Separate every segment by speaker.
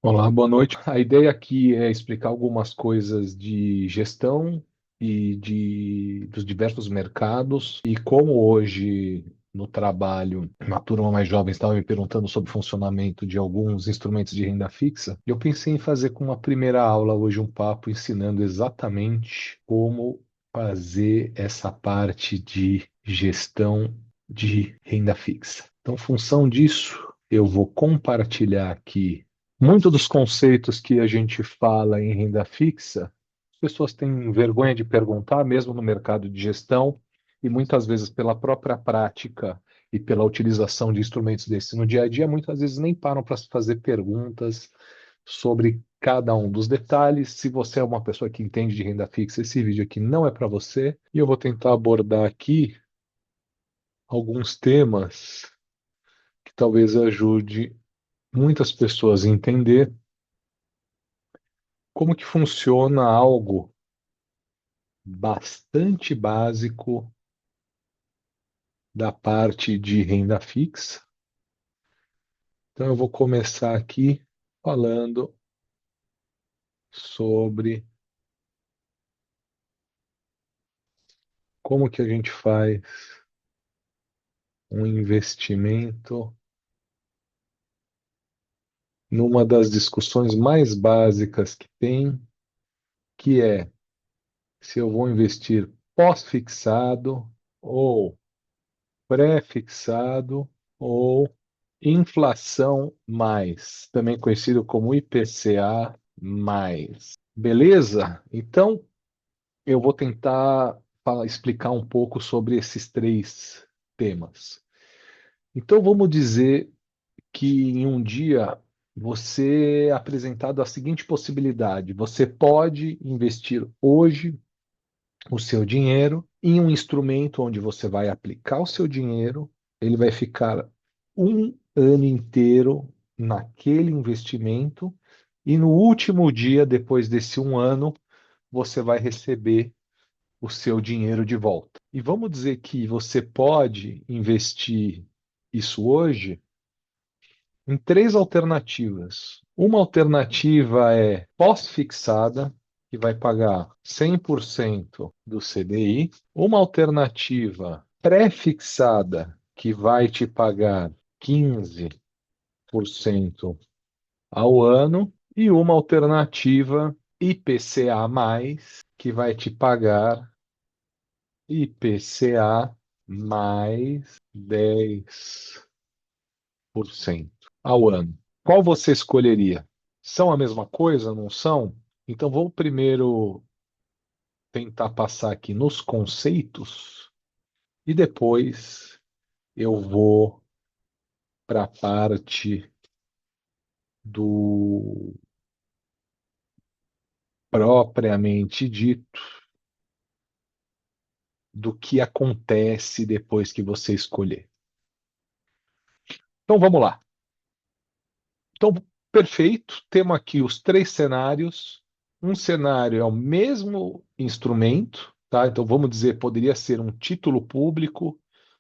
Speaker 1: Olá, boa noite. A ideia aqui é explicar algumas coisas de gestão e dos diversos mercados e como hoje no trabalho uma turma mais jovem estava me perguntando sobre o funcionamento de alguns instrumentos de renda fixa. Eu pensei em fazer com uma primeira aula hoje um papo ensinando exatamente como fazer essa parte de gestão de renda fixa. Então, em função disso, eu vou compartilhar aqui muito dos conceitos que a gente fala em renda fixa, as pessoas têm vergonha de perguntar, mesmo no mercado de gestão, e muitas vezes pela própria prática e pela utilização de instrumentos desses no dia a dia, muitas vezes nem param para fazer perguntas sobre cada um dos detalhes. Se você é uma pessoa que entende de renda fixa, esse vídeo aqui não é para você, e eu vou tentar abordar aqui alguns temas que talvez ajude muitas pessoas a entender como que funciona algo bastante básico da parte de renda fixa. Então, eu vou começar aqui falando sobre como que a gente faz um investimento numa das discussões mais básicas que tem, que é se eu vou investir pós-fixado ou pré-fixado ou inflação mais, também conhecido como IPCA mais. Beleza? Então, eu vou tentar explicar um pouco sobre esses três temas. Então, vamos dizer que em um dia você é apresentado a seguinte possibilidade: você pode investir hoje o seu dinheiro em um instrumento onde você vai aplicar o seu dinheiro, ele vai ficar um ano inteiro naquele investimento, e no último dia, depois desse um ano, você vai receber o seu dinheiro de volta. E vamos dizer que você pode investir isso hoje em três alternativas. Uma alternativa é pós-fixada, que vai pagar 100% do CDI. Uma alternativa pré-fixada, que vai te pagar 15% ao ano. E uma alternativa IPCA+, que vai te pagar IPCA mais 10% ao ano. Qual você escolheria? São a mesma coisa, não são? Então vou primeiro tentar passar aqui nos conceitos e depois eu vou para a parte do propriamente dito do que acontece depois que você escolher. Então vamos lá. Então, perfeito. Temos aqui os três cenários. Um cenário é o mesmo instrumento, tá? Então, vamos dizer, poderia ser um título público,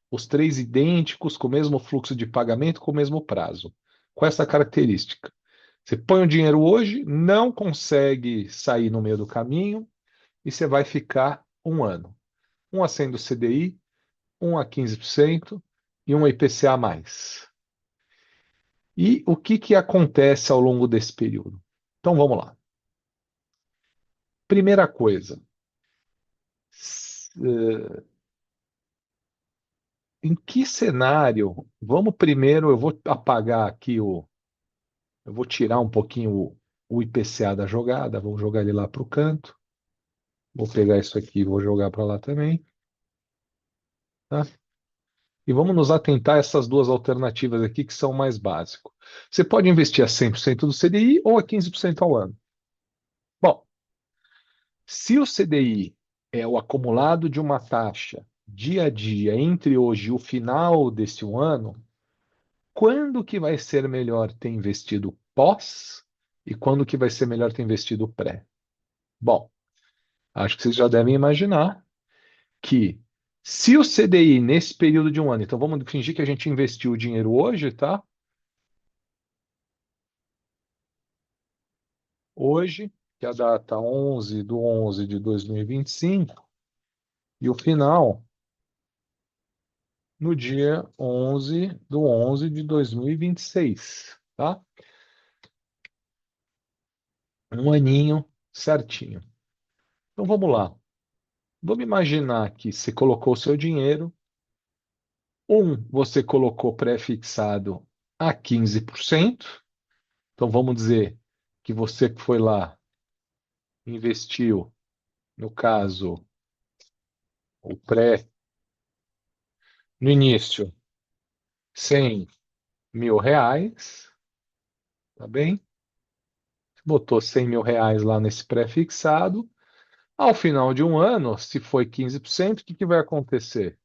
Speaker 1: os três idênticos, com o mesmo fluxo de pagamento, com o mesmo prazo. Com essa característica. Você põe o dinheiro hoje, não consegue sair no meio do caminho, e você vai ficar um ano. Um sendo CDI, um a 15% e um IPCA+. E o que que acontece ao longo desse período? Então vamos lá. Primeira coisa, em que cenário? Vamos primeiro, eu vou apagar aqui eu vou tirar um pouquinho o IPCA da jogada, vou jogar ele lá para o canto. Vou pegar isso aqui e vou jogar para lá também, tá? E vamos nos atentar a essas duas alternativas aqui que são mais básicas. Você pode investir a 100% do CDI ou a 15% ao ano. Bom, se o CDI é o acumulado de uma taxa dia a dia entre hoje e o final desse um ano, quando que vai ser melhor ter investido pós e quando que vai ser melhor ter investido pré? Bom, acho que vocês já devem imaginar que se o CDI nesse período de um ano, então vamos fingir que a gente investiu o dinheiro hoje, tá? hoje, que é a data 11/11/2025, e o final no dia 11/11/2026, tá? Um aninho certinho. Então vamos lá. Vamos imaginar que você colocou o seu dinheiro. Você colocou pré-fixado a 15%. Então vamos dizer que você foi lá, investiu, no caso, o pré, no início, R$ 100.000, tá bem? Botou R$ 100.000 lá nesse pré-fixado. Ao final de um ano, se foi 15%, o que que vai acontecer?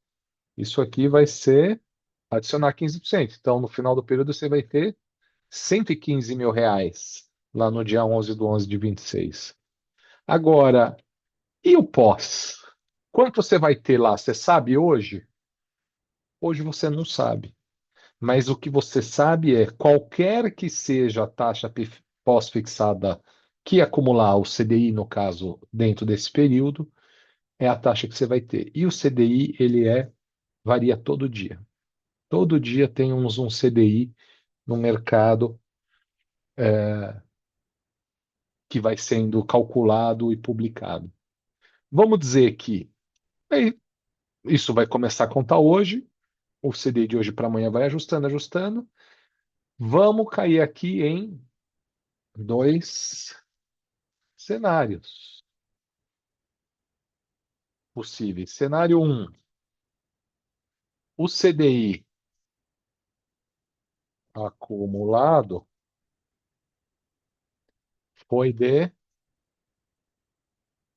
Speaker 1: Isso aqui vai ser adicionar 15%. Então, no final do período, você vai ter R$ 115.000 lá no dia 11/11/26. Agora, e o pós? Quanto você vai ter lá? Você sabe hoje? Hoje você não sabe. Mas o que você sabe é, qualquer que seja a taxa pós-fixada que acumular o CDI, no caso, dentro desse período, é a taxa que você vai ter. E o CDI, varia todo dia. Todo dia tem um CDI no mercado que vai sendo calculado e publicado. Vamos dizer que aí, isso vai começar a contar hoje, o CDI de hoje para amanhã vai ajustando, ajustando. Vamos cair aqui em dois cenários possíveis. Cenário um: o CDI acumulado foi de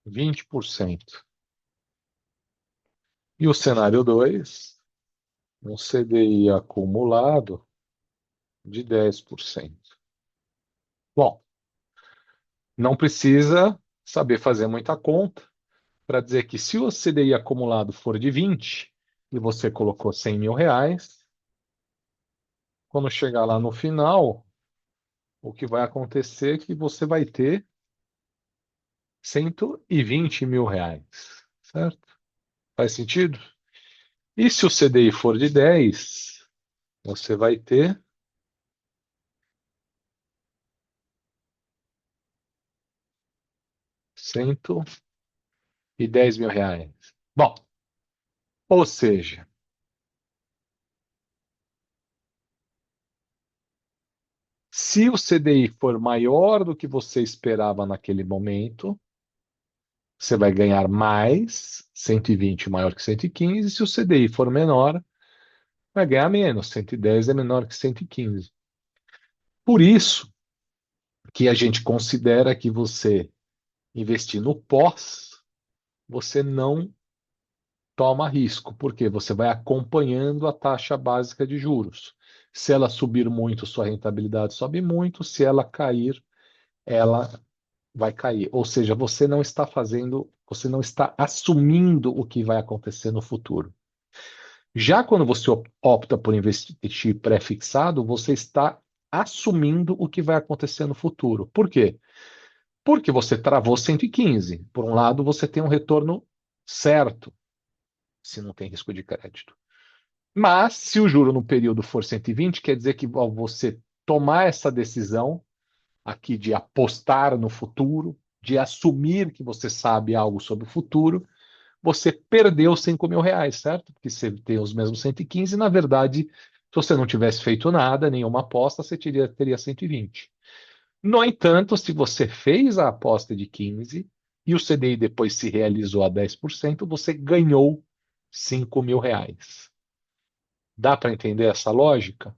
Speaker 1: 20%. E o cenário 2: um CDI acumulado de 10%. Bom, não precisa saber fazer muita conta para dizer que se o CDI acumulado for de 20 e você colocou R$ 100.000, quando chegar lá no final, o que vai acontecer é que você vai ter R$ 120.000, certo? Faz sentido? E se o CDI for de 10, você vai ter R$ 110.000. Bom, ou seja, se o CDI for maior do que você esperava naquele momento, você vai ganhar mais, 120 maior que 115. Se o CDI for menor, vai ganhar menos, 110 é menor que 115. Por isso que a gente considera que você investir no pós, você não toma risco, porque você vai acompanhando a taxa básica de juros. Se ela subir muito, sua rentabilidade sobe muito, se ela cair, ela vai cair. Ou seja, você não está assumindo o que vai acontecer no futuro. Já quando você opta por investir pré-fixado, você está assumindo o que vai acontecer no futuro. Por quê? Porque você travou 115. Por um lado, você tem um retorno certo, se não tem risco de crédito. Mas, se o juro no período for 120, quer dizer que ao você tomar essa decisão aqui de apostar no futuro, de assumir que você sabe algo sobre o futuro, você perdeu R$ 5.000, certo? Porque você tem os mesmos 115, e na verdade, se você não tivesse feito nada, nenhuma aposta, você teria 120. No entanto, se você fez a aposta de 15 e o CDI depois se realizou a 10%, você ganhou R$ 5.000. Dá para entender essa lógica?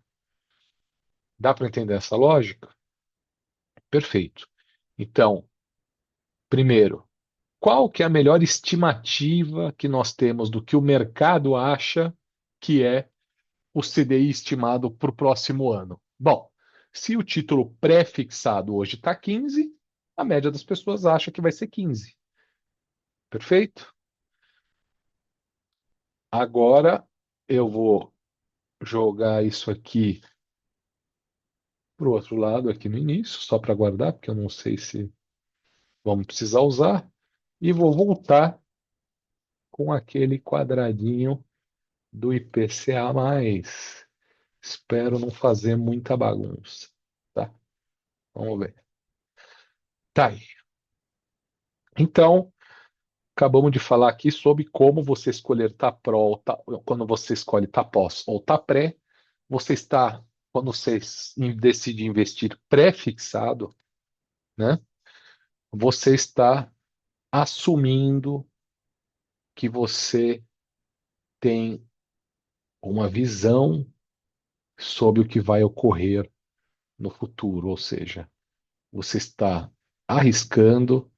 Speaker 1: Dá para entender essa lógica? Perfeito. Então, primeiro, qual que é a melhor estimativa que nós temos do que o mercado acha que é o CDI estimado para o próximo ano? Bom, se o título pré-fixado hoje está 15, a média das pessoas acha que vai ser 15. Perfeito? Agora eu vou jogar isso aqui para o outro lado aqui no início, só para guardar, porque eu não sei se vamos precisar usar. E vou voltar com aquele quadradinho do IPCA+. Espero não fazer muita bagunça, tá? Vamos ver. Tá aí. Então, acabamos de falar aqui sobre como você escolher tá pró ou tá, quando você escolhe tá pós ou tá pré, você está, quando você decide investir pré-fixado, né? Você está assumindo que você tem uma visão sobre o que vai ocorrer no futuro, ou seja, você está arriscando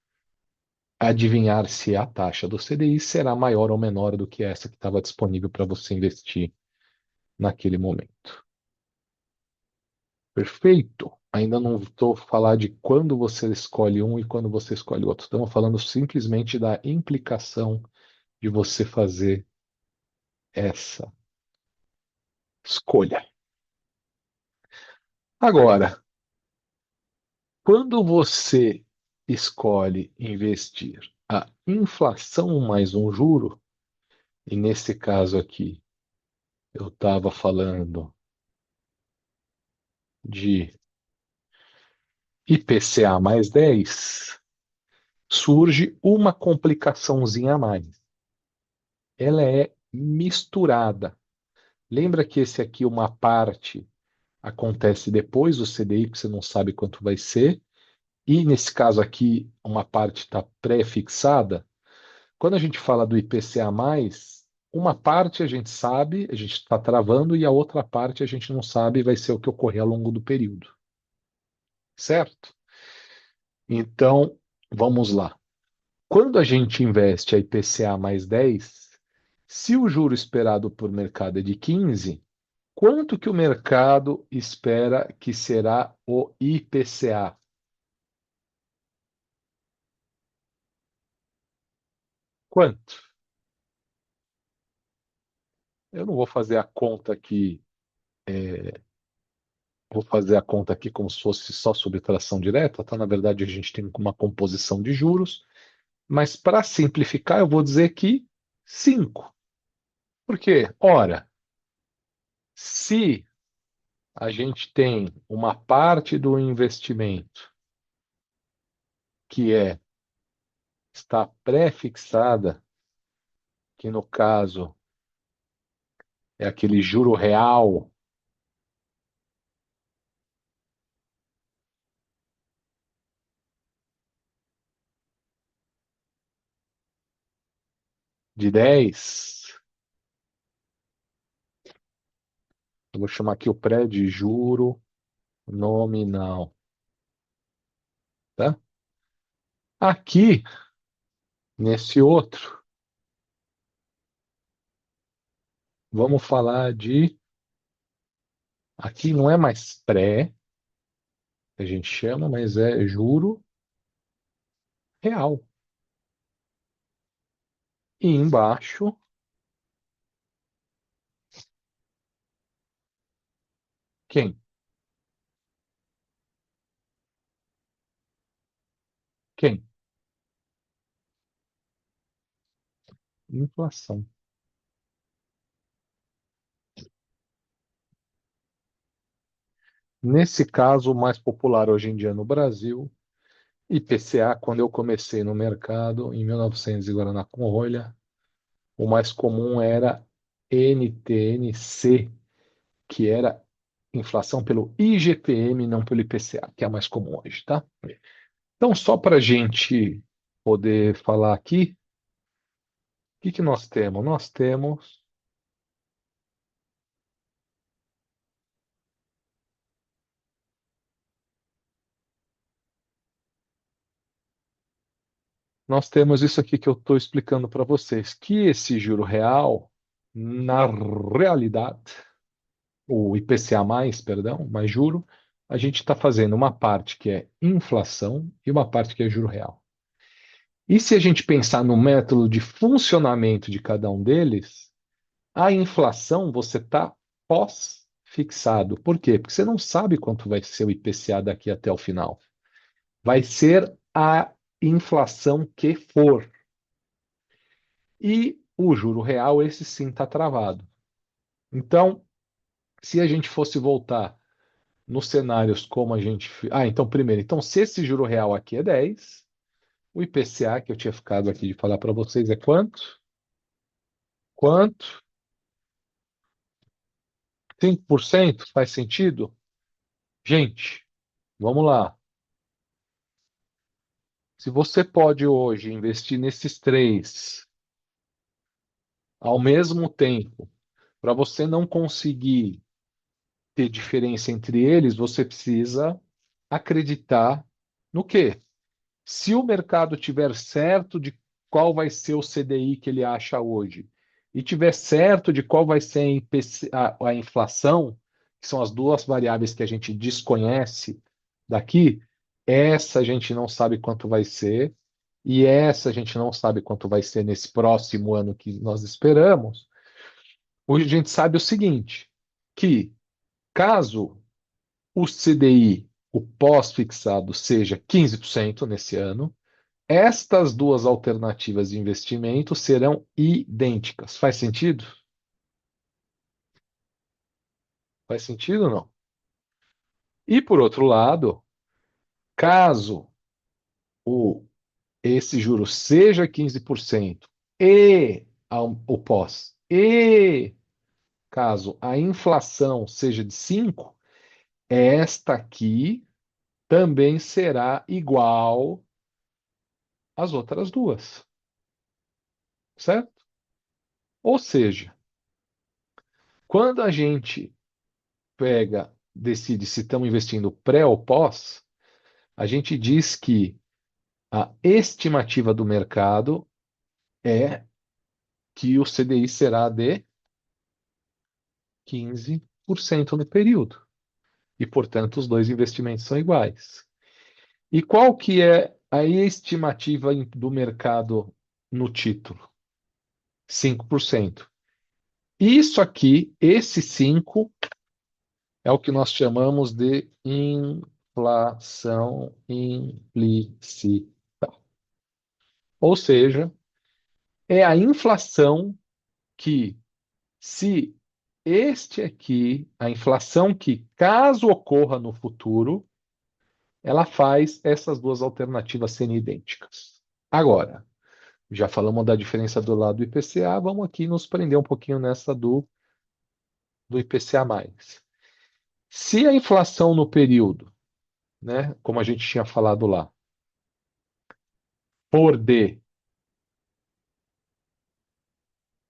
Speaker 1: adivinhar se a taxa do CDI será maior ou menor do que essa que estava disponível para você investir naquele momento. Perfeito? Ainda não estou falando de quando você escolhe um e quando você escolhe outro. Estamos falando simplesmente da implicação de você fazer essa escolha. Agora, quando você escolhe investir a inflação mais um juro, e nesse caso aqui eu estava falando de IPCA mais 10, surge uma complicaçãozinha a mais. Ela é misturada. Lembra que esse aqui, uma parte, acontece depois do CDI, que você não sabe quanto vai ser, e nesse caso aqui, uma parte está pré-fixada. Quando a gente fala do IPCA+, uma parte a gente sabe, a gente está travando, e a outra parte a gente não sabe, vai ser o que ocorrer ao longo do período. Certo? Então, vamos lá. Quando a gente investe a IPCA mais 10, se o juro esperado por mercado é de 15, quanto que o mercado espera que será o IPCA? Quanto? Eu não vou fazer a conta aqui, vou fazer a conta aqui como se fosse só subtração direta, tá? Na verdade, a gente tem uma composição de juros, mas para simplificar, eu vou dizer que 5. Por quê? Ora, se a gente tem uma parte do investimento que está pré-fixada, que no caso é aquele juro real de 10, eu vou chamar aqui o pré de juro nominal, tá? Aqui, nesse outro, vamos falar de, aqui não é mais pré, que a gente chama, mas é juro real. E embaixo, quem? Quem? Inflação. Nesse caso, o mais popular hoje em dia no Brasil, IPCA, quando eu comecei no mercado, em 1900 e Guaraná com rolha, o mais comum era NTN-C, que era inflação pelo IGPM, não pelo IPCA, que é a mais comum hoje, tá? Então, só para a gente poder falar aqui, o que que nós temos? Nós temos isso aqui que eu estou explicando para vocês, que esse juro real, na realidade, o IPCA+, perdão, mais juro, a gente está fazendo uma parte que é inflação e uma parte que é juro real. E se a gente pensar no método de funcionamento de cada um deles, a inflação você está pós-fixado. fixado. Por quê? Porque você não sabe quanto vai ser o IPCA daqui até o final. Vai ser a inflação que for. E o juro real, esse sim está travado. Então, se a gente fosse voltar nos cenários como a gente. Então, primeiro, então, se esse juro real aqui é 10, o IPCA que eu tinha ficado aqui de falar para vocês é quanto? Quanto? 5%? Faz sentido? Gente, vamos lá. Se você pode hoje investir nesses três ao mesmo tempo, para você não conseguir ter diferença entre eles, você precisa acreditar no quê? Se o mercado tiver certo de qual vai ser o CDI que ele acha hoje, e tiver certo de qual vai ser a a inflação, que são as duas variáveis que a gente desconhece daqui, essa a gente não sabe quanto vai ser, e essa a gente não sabe quanto vai ser nesse próximo ano que nós esperamos. Hoje a gente sabe o seguinte, que caso o CDI, o pós-fixado, seja 15% nesse ano, estas duas alternativas de investimento serão idênticas. Faz sentido? Faz sentido ou não? E por outro lado, caso o, esse juro seja 15% e o pós, e caso a inflação seja de 5, esta aqui também será igual às outras duas, certo? Ou seja, quando a gente decide se estamos investindo pré ou pós, a gente diz que a estimativa do mercado é que o CDI será de 15% no período. E, portanto, os dois investimentos são iguais. E qual que é a estimativa do mercado no título? 5%. Isso aqui, esse 5, é o que nós chamamos de inflação implícita. Ou seja, é a inflação que, se este aqui, a inflação que, caso ocorra no futuro, ela faz essas duas alternativas serem idênticas. Agora, já falamos da diferença do lado do IPCA, vamos aqui nos prender um pouquinho nessa do IPCA+. Se a inflação no período, né, como a gente tinha falado lá, for de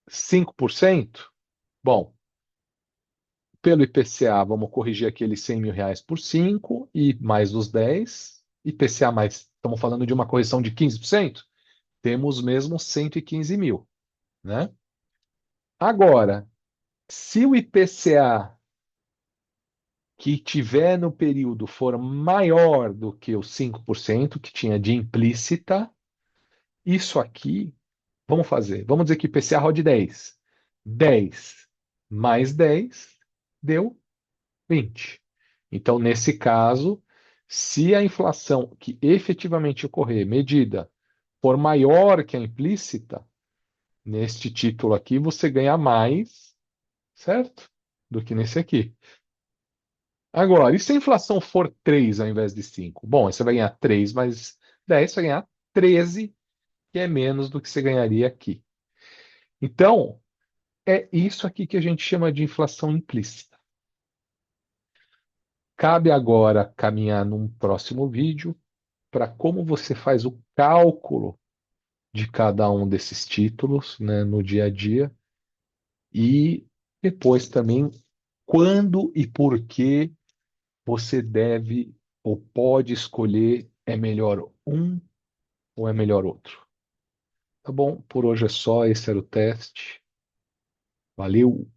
Speaker 1: 5%, bom, pelo IPCA, vamos corrigir aqueles 100 mil reais por 5 e mais os 10. IPCA mais, estamos falando de uma correção de 15%? Temos mesmo 115 mil, né? Agora, se o IPCA que tiver no período for maior do que os 5% que tinha de implícita, isso aqui, vamos fazer. Vamos dizer que IPCA rode 10. 10 mais 10 deu 20. Então, nesse caso, se a inflação que efetivamente ocorrer, medida, for maior que a implícita, neste título aqui você ganha mais, certo? Do que nesse aqui. Agora, e se a inflação for 3 ao invés de 5? Bom, aí você vai ganhar 3 mais 10, você vai ganhar 13, que é menos do que você ganharia aqui. Então, é isso aqui que a gente chama de inflação implícita. Cabe agora caminhar num próximo vídeo para como você faz o cálculo de cada um desses títulos, né, no dia a dia e depois também quando e por que você deve ou pode escolher é melhor um ou é melhor outro. Tá bom? Por hoje é só, esse era o teste. Valeu!